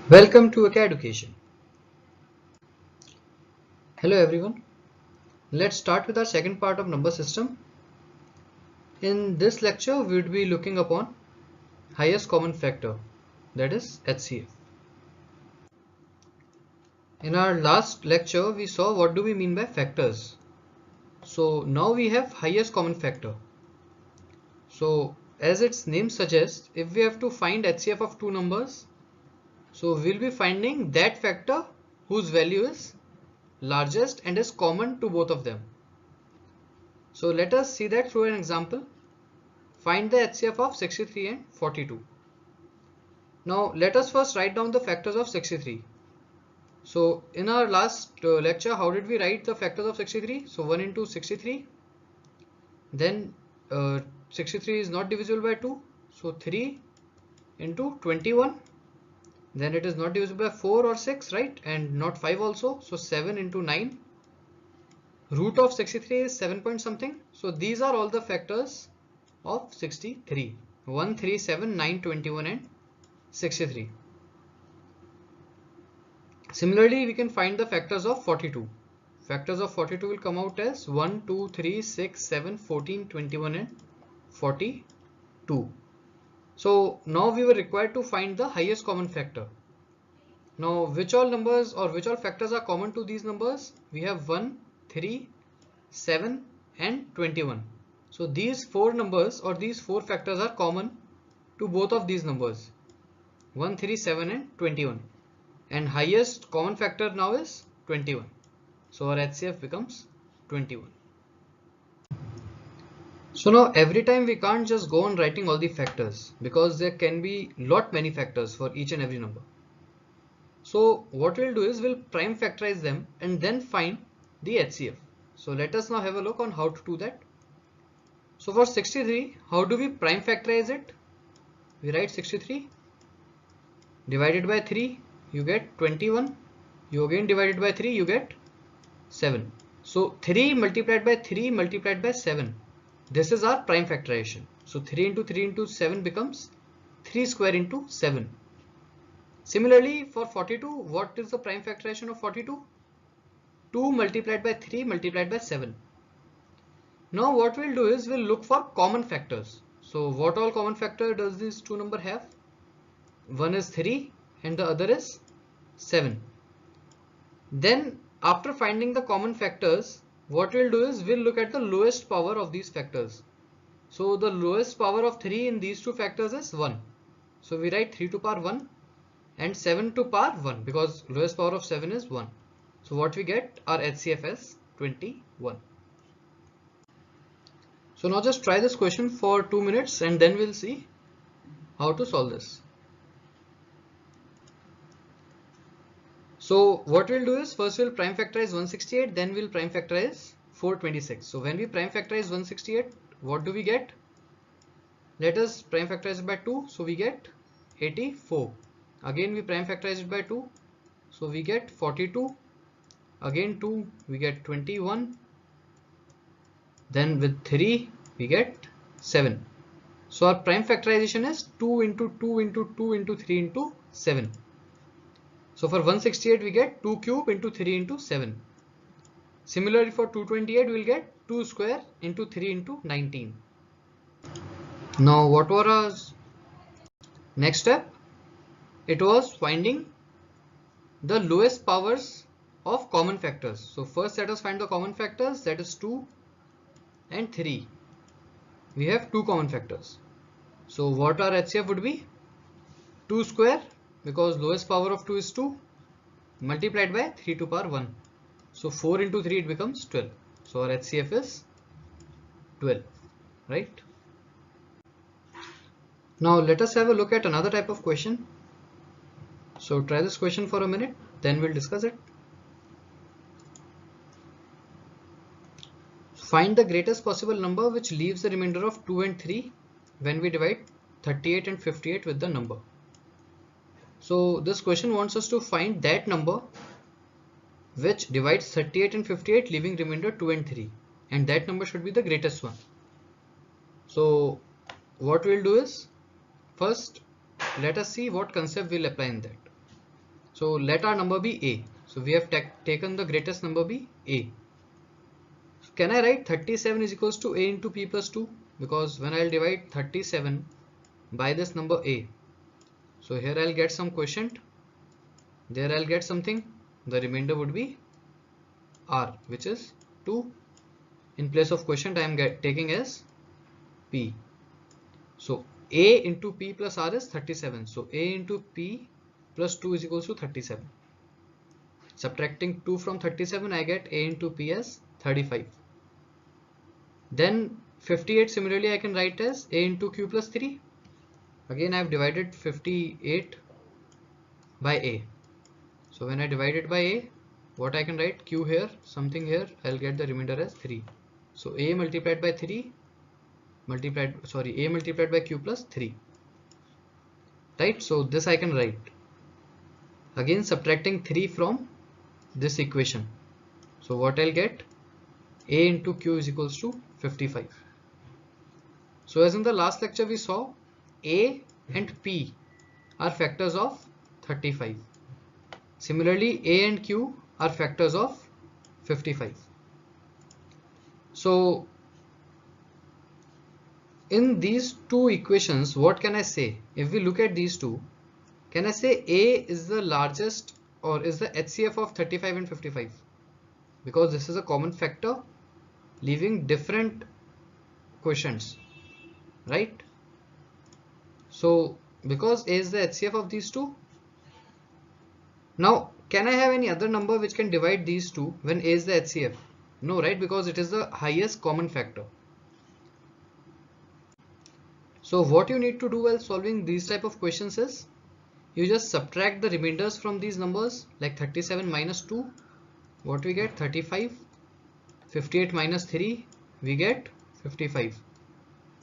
Welcome to Acaducation. Hello everyone. Let's start with our second part of number system. In this lecture, we would be looking upon highest common factor, that is HCF. In our last lecture, we saw what do we mean by factors. So now we have highest common factor. So as its name suggests, if we have to find HCF of two numbers, so we'll be finding that factor whose value is largest and is common to both of them. So let us see that through an example. Find the HCF of 63 and 42. Now let us first write down the factors of 63. So in our last lecture, how did we write the factors of 63? So 1 into 63. Then 63 is not divisible by 2. So 3 into 21. Then it is not divisible by 4 or 6, right? And not 5 also. So 7 into 9. Root of 63 is 7 point something. So these are all the factors of 63. 1, 3, 7, 9, 21 and 63. Similarly, we can find the factors of 42. Factors of 42 will come out as 1, 2, 3, 6, 7, 14, 21 and 42. So now we were required to find the highest common factor. Now which all numbers or which all factors are common to these numbers? We have 1, 3, 7 and 21. So these four numbers or these four factors are common to both of these numbers, 1, 3, 7 and 21. And highest common factor now is 21. So our HCF becomes 21. So now every time we can't just go on writing all the factors because there can be many factors for each and every number. So what we'll do is we'll prime factorize them and then find the HCF. So let us now have a look on how to do that. So for 63, how do we prime factorize it? We write 63 divided by 3, you get 21. You again divided by 3, you get 7. So 3 multiplied by 3 multiplied by 7. This is our prime factorization. So 3 into 3 into 7 becomes 3 square into 7. Similarly for 42, what is the prime factorization of 42? 2 multiplied by 3 multiplied by 7. Now what we'll do is we'll look for common factors. So what all common factor does these two number have? One is 3 and the other is 7. Then after finding the common factors, what we'll do is we'll look at the lowest power of these factors. So the lowest power of 3 in these two factors is 1. So we write 3 to power 1 and 7 to power 1 because lowest power of 7 is 1. So what we get, our HCF is 21. So now just try this question for 2 minutes and then we'll see how to solve this. So what we'll do is first we'll prime factorize 168, then we'll prime factorize 426. So when we prime factorize 168, what do we get? Let us prime factorize it by 2, so we get 84. Again we prime factorize it by 2, so we get 42. Again 2, we get 21. Then with 3, we get 7. So our prime factorization is 2 into 2 into 2 into 3 into 7. So for 168 we get 2 cube into 3 into 7. Similarly for 228 we will get 2 square into 3 into 19. Now what was our next step? It was finding the lowest powers of common factors. So first let us find the common factors, that is 2 and 3. We have two common factors. So what our HCF would be? 2 square, because lowest power of 2 is 2, multiplied by 3 to power 1. So 4 into 3 it becomes 12. So our HCF is 12, right? Now let us have a look at another type of question. So try this question for a minute, then we'll discuss it. Find the greatest possible number which leaves the remainder of 2 and 3 when we divide 38 and 58 with the number. So this question wants us to find that number which divides 38 and 58 leaving remainder 2 and 3, and that number should be the greatest one. So what we'll do is first let us see what concept we'll apply in that. So let our number be A. So we have taken the greatest number be A. Can I write 37 is equals to A into P plus 2? Because when I'll divide 37 by this number A, so here I'll get some quotient, there I'll get something, the remainder would be R, which is 2. In place of quotient I am taking as P. So A into P plus R is 37. So A into P plus 2 is equals to 37. Subtracting 2 from 37, I get A into P as 35. Then 58 similarly I can write as A into Q plus 3. Again I have divided 58 by A. So when I divide it by A, what I can write, Q here, something here, I'll get the remainder as 3. So A multiplied by 3 A multiplied by Q plus 3. Right, so this I can write. Again subtracting 3 from this equation. So what I'll get, A into Q is equals to 55. So as in the last lecture we saw, A and P are factors of 35. Similarly, A and Q are factors of 55. So in these two equations, what can I say? If we look at these two, can I say A is the largest or is the HCF of 35 and 55? Because this is a common factor leaving different quotients, right? So because A is the HCF of these two, now can I have any other number which can divide these two when A is the HCF? No, right? Because it is the highest common factor. So what you need to do while solving these type of questions is, you just subtract the remainders from these numbers, like 37 minus 2, what we get, 35, 58 minus 3, we get 55,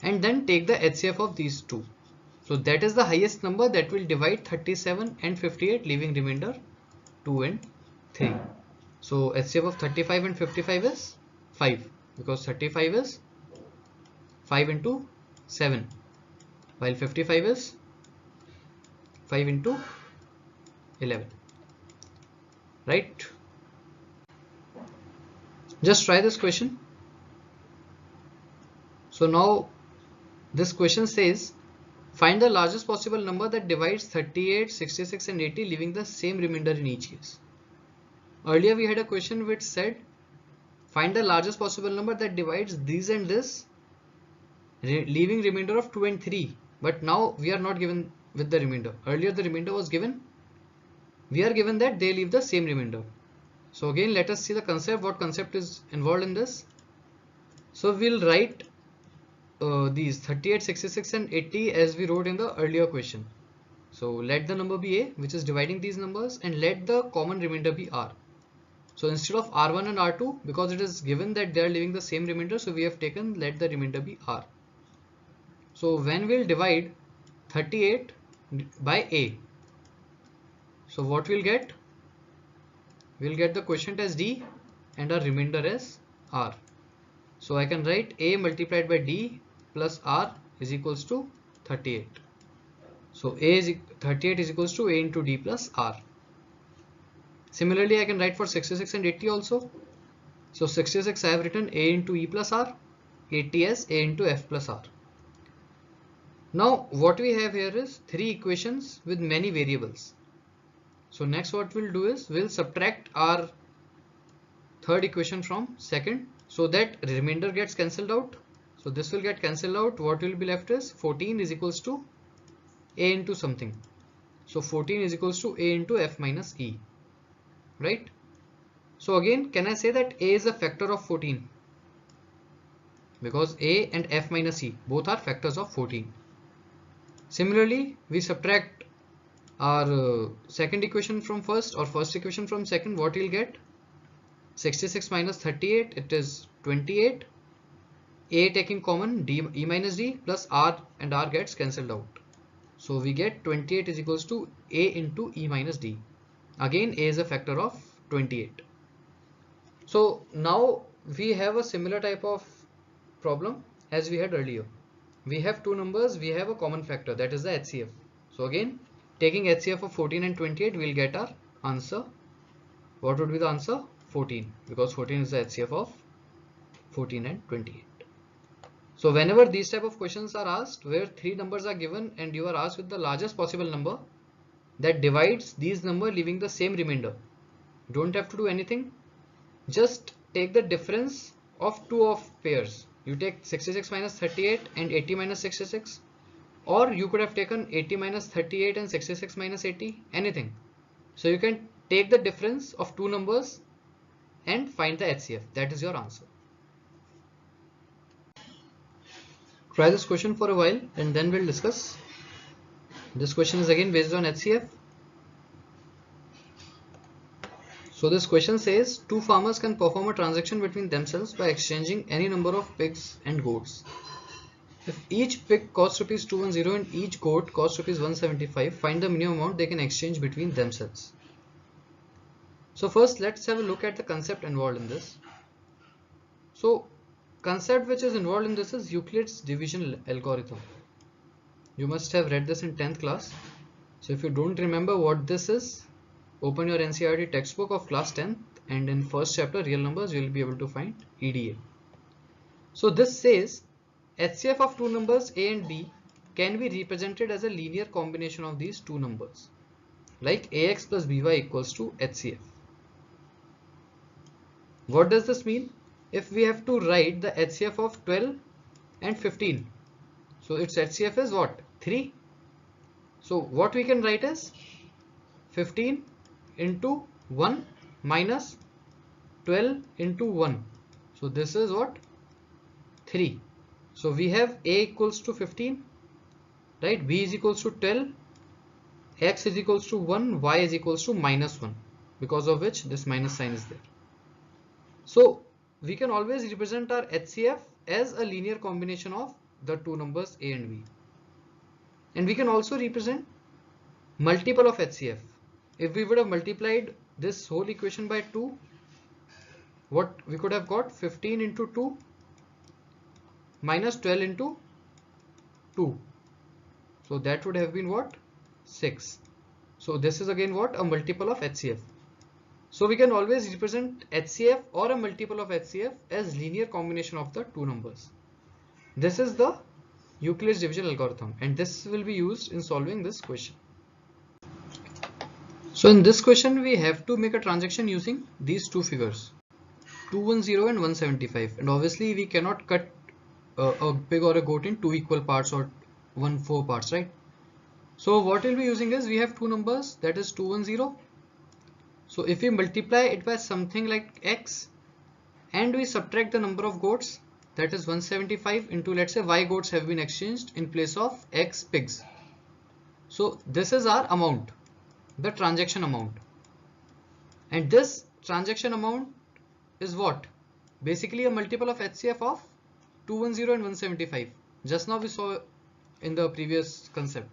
and then take the HCF of these two. So that is the highest number that will divide 37 and 58, leaving remainder 2 and 3. So HCF of 35 and 55 is 5, because 35 is 5 into 7, while 55 is 5 into 11, right? Just try this question. So now this question says, find the largest possible number that divides 38, 66 and 80, leaving the same remainder in each case. Earlier we had a question which said, find the largest possible number that divides these and this, leaving remainder of 2 and 3. But now we are not given with the remainder. Earlier the remainder was given. We are given that they leave the same remainder. So again, let us see the concept, what concept is involved in this. So we'll write these 38, 66 and 80 as we wrote in the earlier question. So let the number be A, which is dividing these numbers, and let the common remainder be R. So instead of R1 and R2, because it is given that they are leaving the same remainder, so we have taken let the remainder be R. So when we'll divide 38 by A, so what we'll get? We'll get the quotient as D and our remainder as R. So I can write A multiplied by D plus R is equals to 38. So 38 is equals to A into D plus R. Similarly, I can write for 66 and 80 also. So 66 I have written A into E plus R, 80 as A into F plus R. Now what we have here is three equations with many variables. So next what we'll do is we'll subtract our third equation from second, so that remainder gets cancelled out. So this will get cancelled out. What will be left is 14 is equals to A into something. So 14 is equals to A into F minus E, right? So again, can I say that A is a factor of 14? Because A and F minus E both are factors of 14. Similarly, we subtract our second equation from first, or first equation from second. What we'll get? 66 minus 38, it is 28. A taking common, E minus D plus R, and R gets cancelled out. So we get 28 is equals to A into E minus D. Again, A is a factor of 28. So now we have a similar type of problem as we had earlier. We have two numbers, we have a common factor, that is the HCF. So again, taking HCF of 14 and 28, we'll get our answer. What would be the answer? 14, because 14 is the HCF of 14 and 28. So whenever these type of questions are asked where three numbers are given and you are asked with the largest possible number that divides these numbers leaving the same remainder, you don't have to do anything. Just take the difference of two of pairs. You take 66 minus 38 and 80 minus 66, or you could have taken 80 minus 38 and 66 minus 80, anything. So you can take the difference of two numbers and find the HCF. That is your answer. Try this question for a while and then we'll discuss. This question is again based on HCF. So this question says two farmers can perform a transaction between themselves by exchanging any number of pigs and goats. If each pig costs rupees 210 and each goat costs rupees 175, find the minimum amount they can exchange between themselves. So first let's have a look at the concept involved in this. So concept which is involved in this is Euclid's division algorithm. You must have read this in 10th class. So if you don't remember what this is, open your NCERT textbook of class 10th and in first chapter real numbers you will be able to find EDA. So this says HCF of two numbers A and B can be represented as a linear combination of these two numbers, like AX plus BY equals to HCF. What does this mean? If we have to write the HCF of 12 and 15, so its HCF is what? 3. So what we can write is 15 into 1 minus 12 into 1. So this is what? 3. So we have A equals to 15, right? B is equals to 12, X is equals to 1, Y is equals to minus 1, because of which this minus sign is there. So we can always represent our HCF as a linear combination of the two numbers A and B. And we can also represent multiple of HCF. If we would have multiplied this whole equation by 2, what we could have got? 15 into 2 minus 12 into 2. So that would have been what? 6. So this is again what? A multiple of HCF. So we can always represent HCF or a multiple of HCF as linear combination of the two numbers. This is the Euclid's division algorithm and this will be used in solving this question. So in this question we have to make a transaction using these two figures, 210 and 175, and obviously we cannot cut a pig or a goat in two equal parts or 1/4 parts, right? So what we'll be using is we have two numbers, that is 210. So if we multiply it by something like X and we subtract the number of goats, that is 175 into, let's say, Y goats have been exchanged in place of X pigs. So this is our amount, the transaction amount, and this transaction amount is what? Basically a multiple of HCF of 210 and 175. Just now we saw in the previous concept.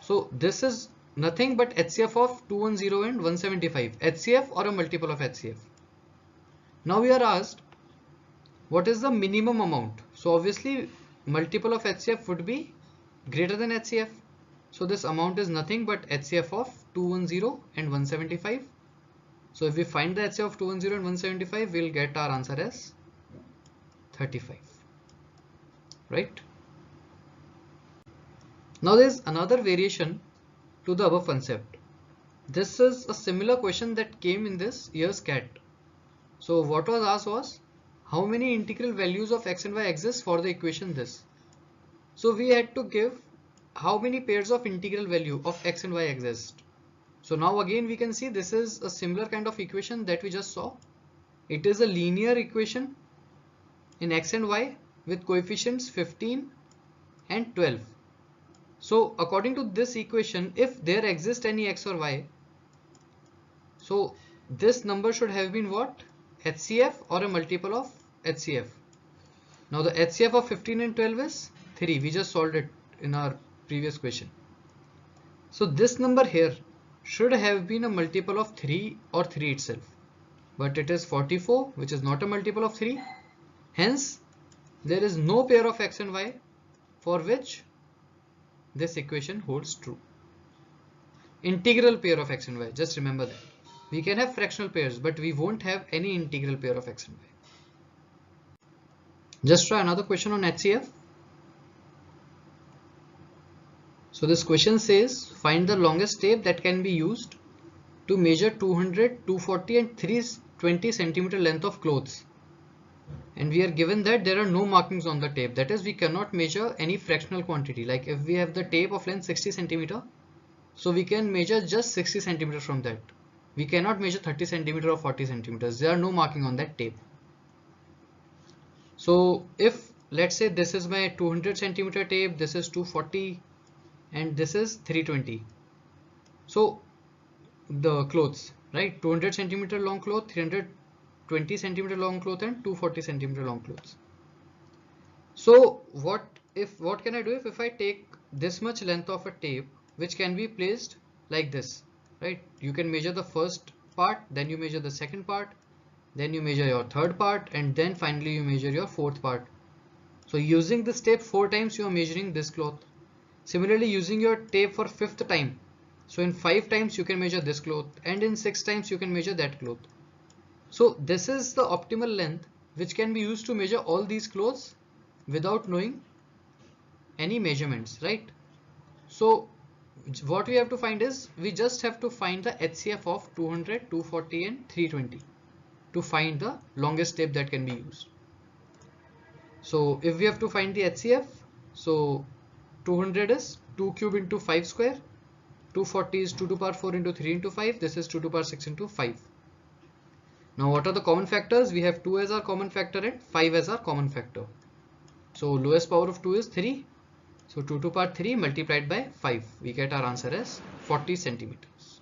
So this is nothing but HCF of 210 and 175, HCF or a multiple of HCF. Now we are asked what is the minimum amount. So obviously multiple of HCF would be greater than HCF. So this amount is nothing but HCF of 210 and 175. So if we find the HCF of 210 and 175, we'll get our answer as 35, right? Now there is another variation to the above concept. This is a similar question that came in this year's CAT. So what was asked was, how many integral values of x and y exist for the equation this? So we had to give how many pairs of integral value of x and y exist. So now again we can see this is a similar kind of equation that we just saw. It is a linear equation in x and y with coefficients 15 and 12. So according to this equation, if there exists any x or y, so this number should have been what? HCF or a multiple of HCF. Now the HCF of 15 and 12 is 3. We just solved it in our previous question. So this number here should have been a multiple of 3 or 3 itself. But it is 44, which is not a multiple of 3. Hence, there is no pair of x and y for which this equation holds true. integral pair of x and y. Just remember that. We can have fractional pairs, but we won't have any integral pair of x and y. Just try another question on HCF. So this question says, find the longest tape that can be used to measure 200, 240 and 320 centimeter length of clothes. And we are given that there are no markings on the tape. That is, we cannot measure any fractional quantity. Like if we have the tape of length 60 centimeter, so we can measure just 60 centimeter from that. We cannot measure 30 centimeter or 40 centimeters. There are no marking on that tape. So if let's say this is my 200 centimeter tape, this is 240 and this is 320. So the clothes, right? 200 centimeter long cloth, 320 centimeter long cloth and 240 centimeter long clothes. So what can I do if I take this much length of a tape which can be placed like this, right? You can measure the first part, then you measure the second part, then you measure your third part, and then finally you measure your fourth part. So using this tape 4 times you are measuring this cloth. Similarly, using your tape for 5th time, so in 5 times you can measure this cloth, and in 6 times you can measure that cloth. So this is the optimal length which can be used to measure all these clothes without knowing any measurements, right? So what we have to find is, we just have to find the HCF of 200, 240 and 320 to find the longest tape that can be used. So if we have to find the HCF, so 200 is 2 cube into 5 square, 240 is 2 to the power 4 into 3 into 5, this is 2 to the power 6 into 5. Now what are the common factors? We have 2 as our common factor and 5 as our common factor. So lowest power of 2 is 3. So 2 to the power 3 multiplied by 5. We get our answer as 40 centimeters.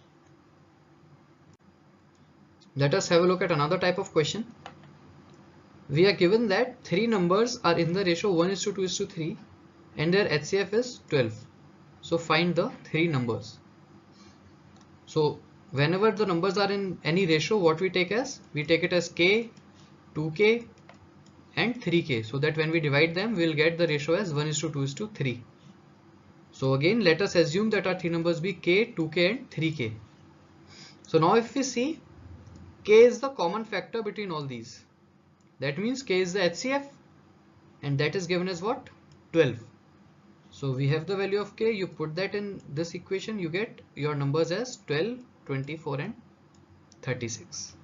Let us have a look at another type of question. We are given that 3 numbers are in the ratio 1:2:3 and their HCF is 12. So find the 3 numbers. So whenever the numbers are in any ratio, what we take it as k, 2k and 3k, so that when we divide them we'll get the ratio as 1:2:3. So again, let us assume that our 3 numbers be k, 2k and 3k. So now if we see, k is the common factor between all these. That means k is the HCF, and that is given as what? 12. So we have the value of k, you put that in this equation, you get your numbers as 12, 24 and 36.